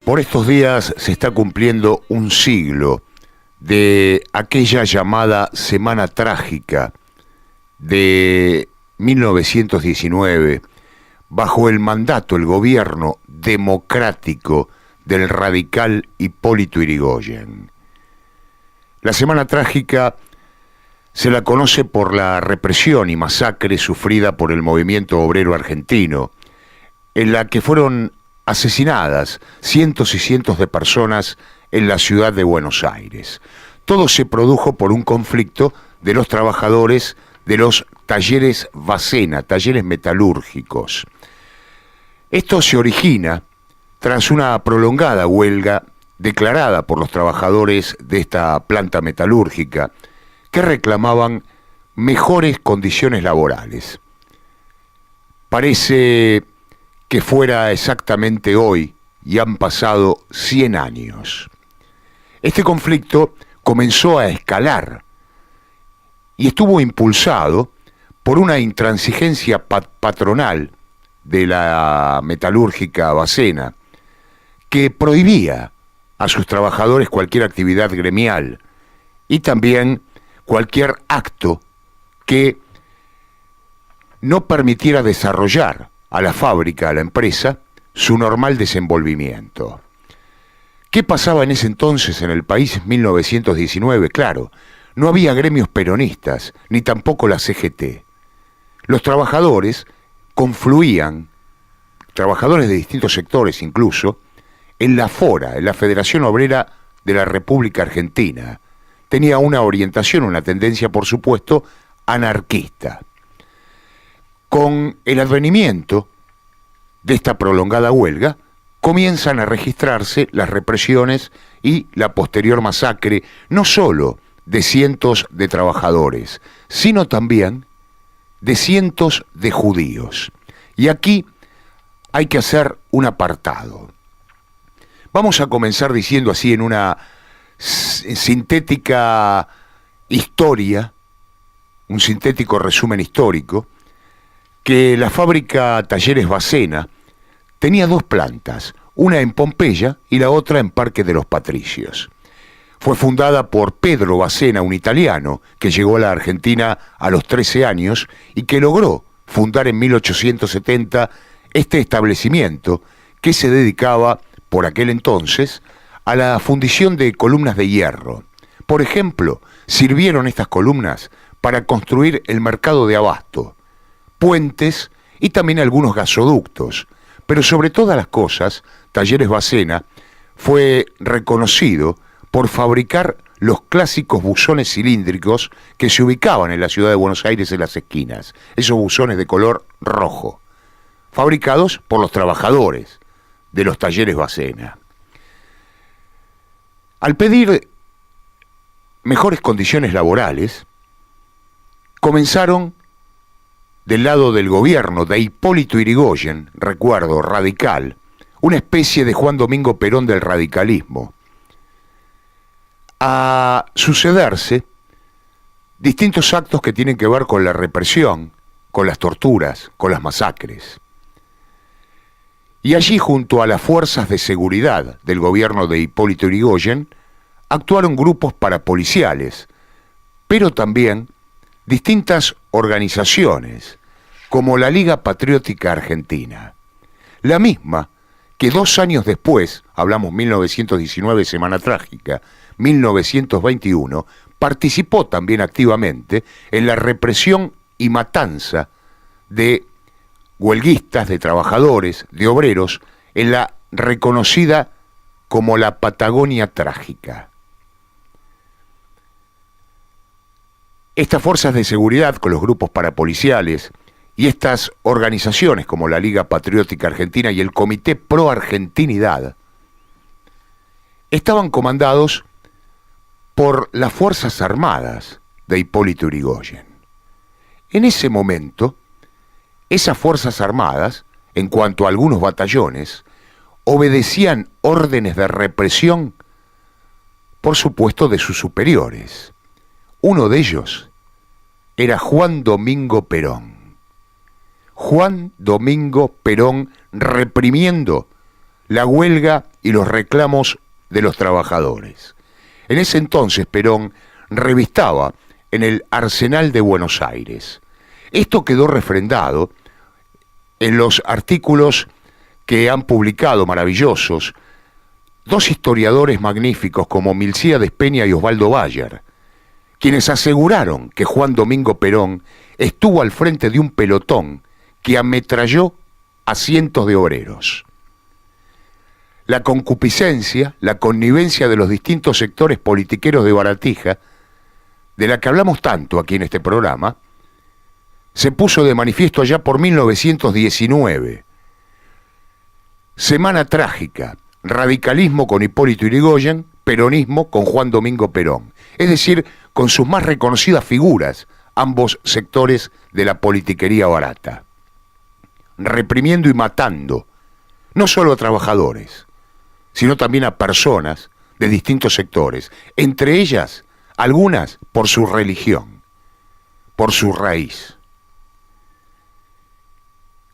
Por estos días se está cumpliendo un siglo de aquella llamada Semana Trágica de 1919, bajo el mandato, el gobierno democrático del radical Hipólito Yrigoyen. La Semana Trágica se la conoce por la represión y masacre sufrida por el movimiento obrero argentino, en la que fueron asesinadas cientos y cientos de personas en la ciudad de Buenos Aires. Todo se produjo por un conflicto de los trabajadores de los talleres Vasena, talleres metalúrgicos. Esto se origina tras una prolongada huelga declarada por los trabajadores de esta planta metalúrgica que reclamaban mejores condiciones laborales. Parece que fuera exactamente hoy y han pasado 100 años. Este conflicto comenzó a escalar y estuvo impulsado por una intransigencia patronal de la metalúrgica Vasena, que prohibía a sus trabajadores cualquier actividad gremial y también cualquier acto que no permitiera desarrollar a la fábrica, a la empresa, su normal desenvolvimiento. ¿Qué pasaba en ese entonces en el país en 1919? Claro, no había gremios peronistas, ni tampoco la CGT. Los trabajadores confluían, trabajadores de distintos sectores incluso, en la FORA, en la Federación Obrera de la República Argentina. Tenía una orientación, una tendencia, por supuesto, anarquista. Con el advenimiento de esta prolongada huelga, comienzan a registrarse las represiones y la posterior masacre, no solo de cientos de trabajadores, sino también de cientos de judíos. Y aquí hay que hacer un apartado. Vamos a comenzar diciendo así en una sintética historia, un sintético resumen histórico, que la fábrica Talleres Vasena tenía dos plantas, una en Pompeya y la otra en Parque de los Patricios. Fue fundada por Pedro Vasena, un italiano que llegó a la Argentina a los 13 años y que logró fundar en 1870 este establecimiento que se dedicaba, por aquel entonces, a la fundición de columnas de hierro. Por ejemplo, sirvieron estas columnas para construir el mercado de abasto, puentes y también algunos gasoductos. Pero sobre todas las cosas, Talleres Vasena fue reconocido por fabricar los clásicos buzones cilíndricos que se ubicaban en la ciudad de Buenos Aires en las esquinas, esos buzones de color rojo, fabricados por los trabajadores de los Talleres Vasena. Al pedir mejores condiciones laborales, comenzaron del lado del gobierno de Hipólito Yrigoyen, recuerdo, radical, una especie de Juan Domingo Perón del radicalismo, a sucederse distintos actos que tienen que ver con la represión, con las torturas, con las masacres. Y allí, junto a las fuerzas de seguridad del gobierno de Hipólito Yrigoyen, actuaron grupos parapoliciales, pero también distintas organizaciones, como la Liga Patriótica Argentina, la misma que 2 años después, hablamos 1919, Semana Trágica, 1921, participó también activamente en la represión y matanza de huelguistas, de trabajadores, de obreros, en la reconocida como la Patagonia Trágica. Estas fuerzas de seguridad con los grupos parapoliciales y estas organizaciones como la Liga Patriótica Argentina y el Comité Pro Argentinidad estaban comandados por las Fuerzas Armadas de Hipólito Yrigoyen. En ese momento, esas Fuerzas Armadas, en cuanto a algunos batallones, obedecían órdenes de represión, por supuesto, de sus superiores. Uno de ellos era Juan Domingo Perón. Juan Domingo Perón reprimiendo la huelga y los reclamos de los trabajadores. En ese entonces Perón revistaba en el Arsenal de Buenos Aires. Esto quedó refrendado en los artículos que han publicado, maravillosos, dos historiadores magníficos como Milcíades Peña y Osvaldo Bayer, quienes aseguraron que Juan Domingo Perón estuvo al frente de un pelotón que ametralló a cientos de obreros. La concupiscencia, la connivencia de los distintos sectores politiqueros de Baratija, de la que hablamos tanto aquí en este programa, se puso de manifiesto allá por 1919. Semana trágica, radicalismo con Hipólito Yrigoyen, peronismo con Juan Domingo Perón, es decir, con sus más reconocidas figuras, ambos sectores de la politiquería barata, reprimiendo y matando, no solo a trabajadores, sino también a personas de distintos sectores, entre ellas, algunas por su religión, por su raíz.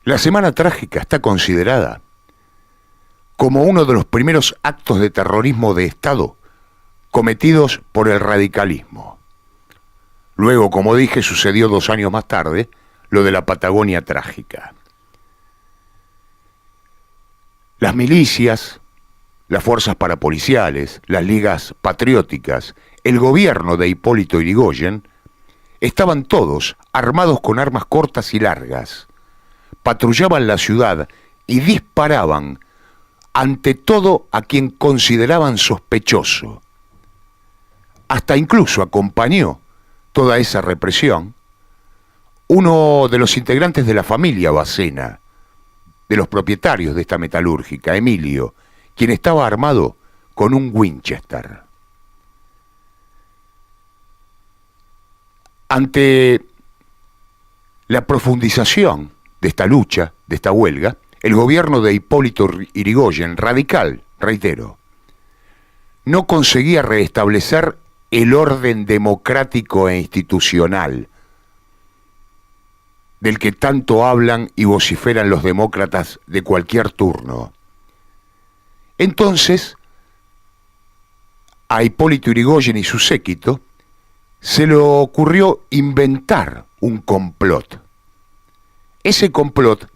La Semana Trágica está considerada como uno de los primeros actos de terrorismo de Estado cometidos por el radicalismo. Luego, como dije, sucedió 2 años más tarde lo de la Patagonia Trágica. Las milicias, las fuerzas parapoliciales, las ligas patrióticas, el gobierno de Hipólito Yrigoyen, estaban todos armados con armas cortas y largas, patrullaban la ciudad y disparaban ante todo a quien consideraban sospechoso. Hasta incluso acompañó toda esa represión uno de los integrantes de la familia Bacena, de los propietarios de esta metalúrgica, Emilio, quien estaba armado con un Winchester. Ante la profundización de esta lucha, de esta huelga, el gobierno de Hipólito Yrigoyen, radical, reitero, no conseguía restablecer el orden democrático e institucional del que tanto hablan y vociferan los demócratas de cualquier turno. Entonces, a Hipólito Yrigoyen y su séquito se le ocurrió inventar un complot. Ese complot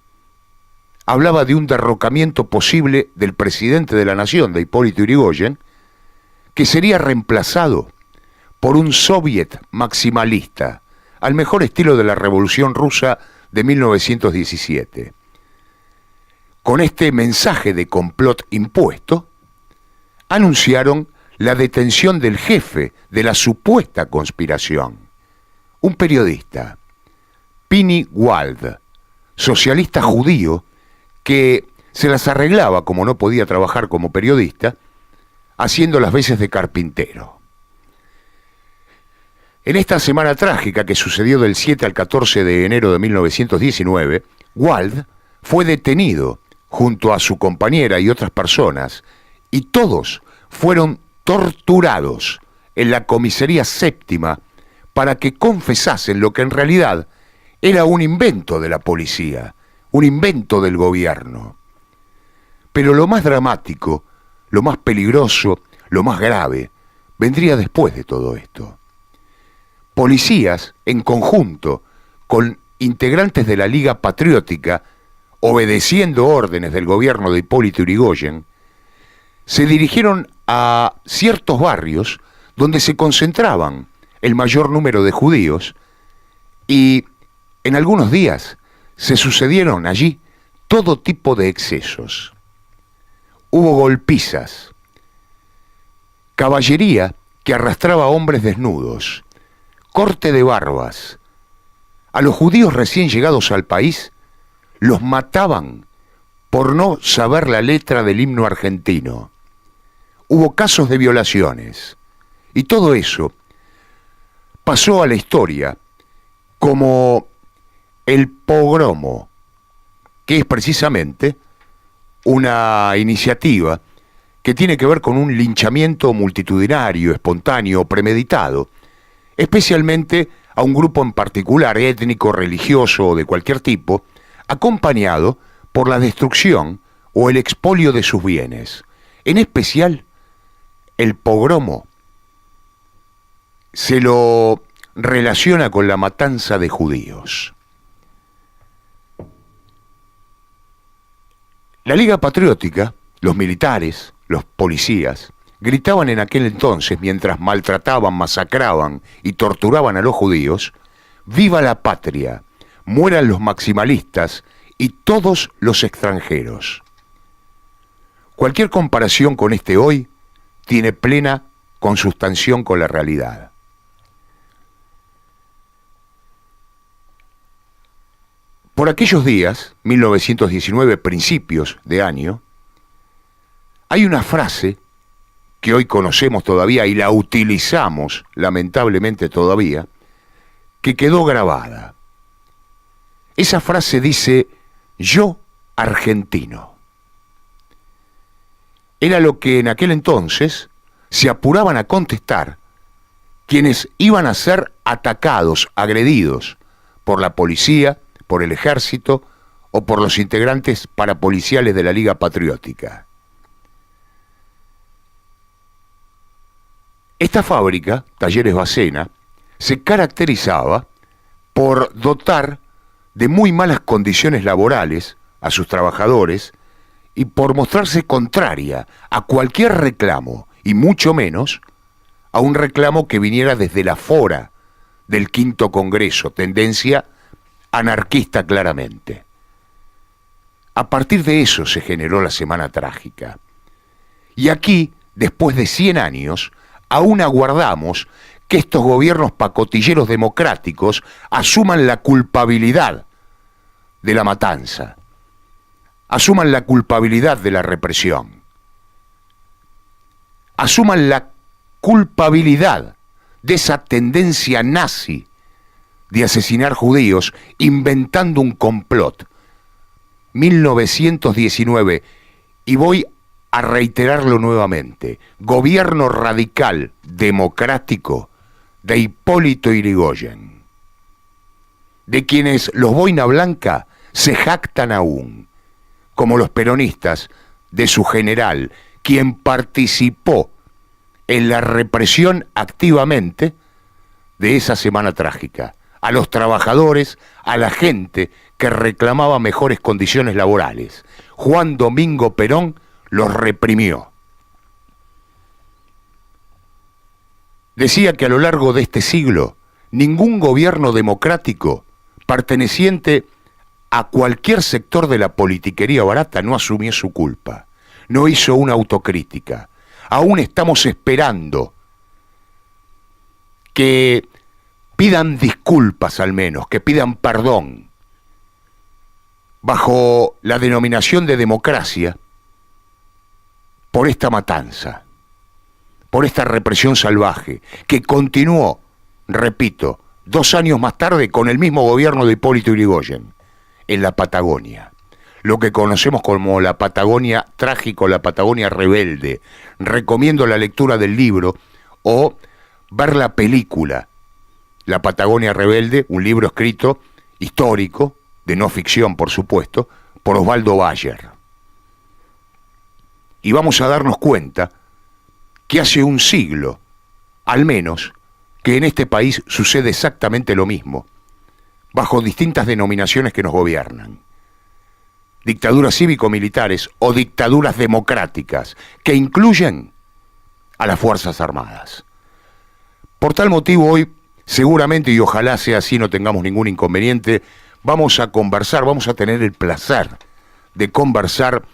hablaba de un derrocamiento posible del presidente de la nación, de Hipólito Yrigoyen, que sería reemplazado por un soviet maximalista, al mejor estilo de la Revolución Rusa de 1917. Con este mensaje de complot impuesto, anunciaron la detención del jefe de la supuesta conspiración, un periodista, Pini Wald, socialista judío que se las arreglaba, como no podía trabajar como periodista, haciendo las veces de carpintero. En esta semana trágica que sucedió del 7 al 14 de enero de 1919, Wald fue detenido junto a su compañera y otras personas, y todos fueron torturados en la comisaría séptima para que confesasen lo que en realidad era un invento de la policía, un invento del gobierno. Pero lo más dramático, lo más peligroso, lo más grave, vendría después de todo esto. Policías, en conjunto con integrantes de la Liga Patriótica, obedeciendo órdenes del gobierno de Hipólito Yrigoyen, se dirigieron a ciertos barrios donde se concentraban el mayor número de judíos y en algunos días se sucedieron allí todo tipo de excesos. Hubo golpizas, caballería que arrastraba a hombres desnudos, corte de barbas. A los judíos recién llegados al país los mataban por no saber la letra del himno argentino. Hubo casos de violaciones y todo eso pasó a la historia como el pogromo, que es precisamente una iniciativa que tiene que ver con un linchamiento multitudinario, espontáneo, premeditado, especialmente a un grupo en particular, étnico, religioso o de cualquier tipo, acompañado por la destrucción o el expolio de sus bienes. En especial, el pogromo se lo relaciona con la matanza de judíos. La Liga Patriótica, los militares, los policías, gritaban en aquel entonces, mientras maltrataban, masacraban y torturaban a los judíos: ¡viva la patria! ¡Mueran los maximalistas y todos los extranjeros! Cualquier comparación con este hoy tiene plena consustanciación con la realidad. Por aquellos días, 1919, principios de año, hay una frase que hoy conocemos todavía y la utilizamos lamentablemente todavía, que quedó grabada. Esa frase dice: yo argentino. Era lo que en aquel entonces se apuraban a contestar quienes iban a ser atacados, agredidos por la policía, por el ejército o por los integrantes parapoliciales de la Liga Patriótica. Esta fábrica, Talleres Bacena, se caracterizaba por dotar de muy malas condiciones laborales a sus trabajadores y por mostrarse contraria a cualquier reclamo, y mucho menos a un reclamo que viniera desde la fora del Quinto Congreso, tendencia anarquista claramente. A partir de eso se generó la Semana Trágica. Y aquí, después de 100 años, aún aguardamos que estos gobiernos pacotilleros democráticos asuman la culpabilidad de la matanza, asuman la culpabilidad de la represión, asuman la culpabilidad de esa tendencia nazi de asesinar judíos, inventando un complot. 1919, y voy a reiterarlo nuevamente: gobierno radical democrático de Hipólito Yrigoyen, de quienes los boina blanca se jactan aún, como los peronistas de su general, quien participó en la represión activamente de esa Semana Trágica, a los trabajadores, a la gente que reclamaba mejores condiciones laborales. Juan Domingo Perón los reprimió. Decía que a lo largo de este siglo, ningún gobierno democrático perteneciente a cualquier sector de la politiquería barata no asumió su culpa, no hizo una autocrítica. Aún estamos esperando que pidan disculpas, al menos, que pidan perdón, bajo la denominación de democracia, por esta matanza, por esta represión salvaje, que continuó, repito, 2 años más tarde con el mismo gobierno de Hipólito Yrigoyen, en la Patagonia, lo que conocemos como la Patagonia trágica, la Patagonia rebelde. Recomiendo la lectura del libro o ver la película La Patagonia Rebelde, un libro escrito histórico, de no ficción por supuesto, por Osvaldo Bayer. Y vamos a darnos cuenta que hace un siglo, al menos, que en este país sucede exactamente lo mismo, bajo distintas denominaciones que nos gobiernan. Dictaduras cívico-militares o dictaduras democráticas, que incluyen a las Fuerzas Armadas. Por tal motivo hoy, seguramente, y ojalá sea así, no tengamos ningún inconveniente, vamos a conversar, vamos a tener el placer de conversar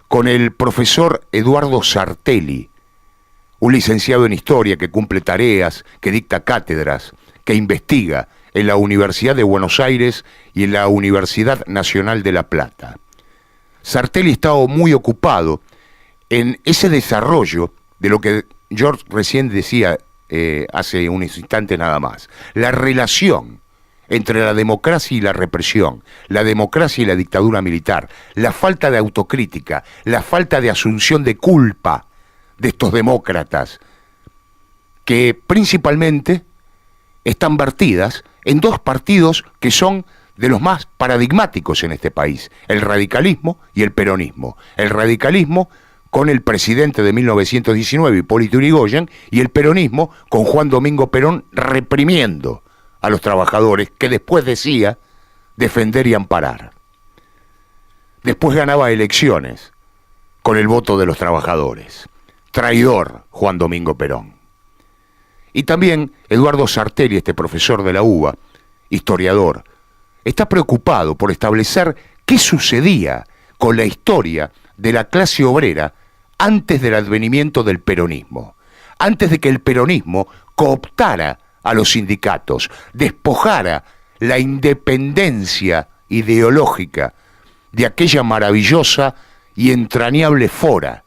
con el profesor Eduardo Sartelli, un licenciado en Historia que cumple tareas, que dicta cátedras, que investiga en la Universidad de Buenos Aires y en la Universidad Nacional de La Plata. Sartelli estaba muy ocupado en ese desarrollo de lo que yo recién decía hace un instante nada más, la relación entre la democracia y la represión, la democracia y la dictadura militar, la falta de autocrítica, la falta de asunción de culpa de estos demócratas, que principalmente están vertidas en 2 partidos que son de los más paradigmáticos en este país, el radicalismo y el peronismo. El radicalismo con el presidente de 1919, Hipólito Yrigoyen, y el peronismo con Juan Domingo Perón reprimiendo a los trabajadores, que después decía defender y amparar. Después ganaba elecciones con el voto de los trabajadores. Traidor Juan Domingo Perón. Y también Eduardo Sartelli, este profesor de la UBA, historiador, está preocupado por establecer qué sucedía con la historia de la clase obrera antes del advenimiento del peronismo, antes de que el peronismo cooptara a los sindicatos, despojara la independencia ideológica de aquella maravillosa y entrañable fora,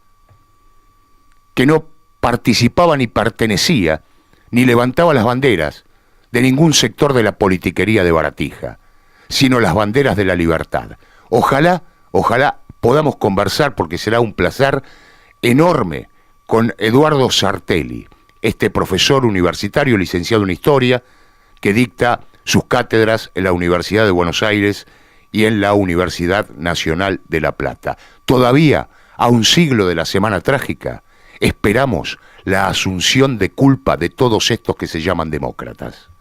que no participaba ni pertenecía, ni levantaba las banderas de ningún sector de la politiquería de Baratija, sino las banderas de la libertad. Ojalá podamos conversar, porque será un placer enorme, con Eduardo Sartelli, este profesor universitario licenciado en Historia, que dicta sus cátedras en la Universidad de Buenos Aires y en la Universidad Nacional de La Plata. Todavía, a un siglo de la Semana Trágica, esperamos la asunción de culpa de todos estos que se llaman demócratas.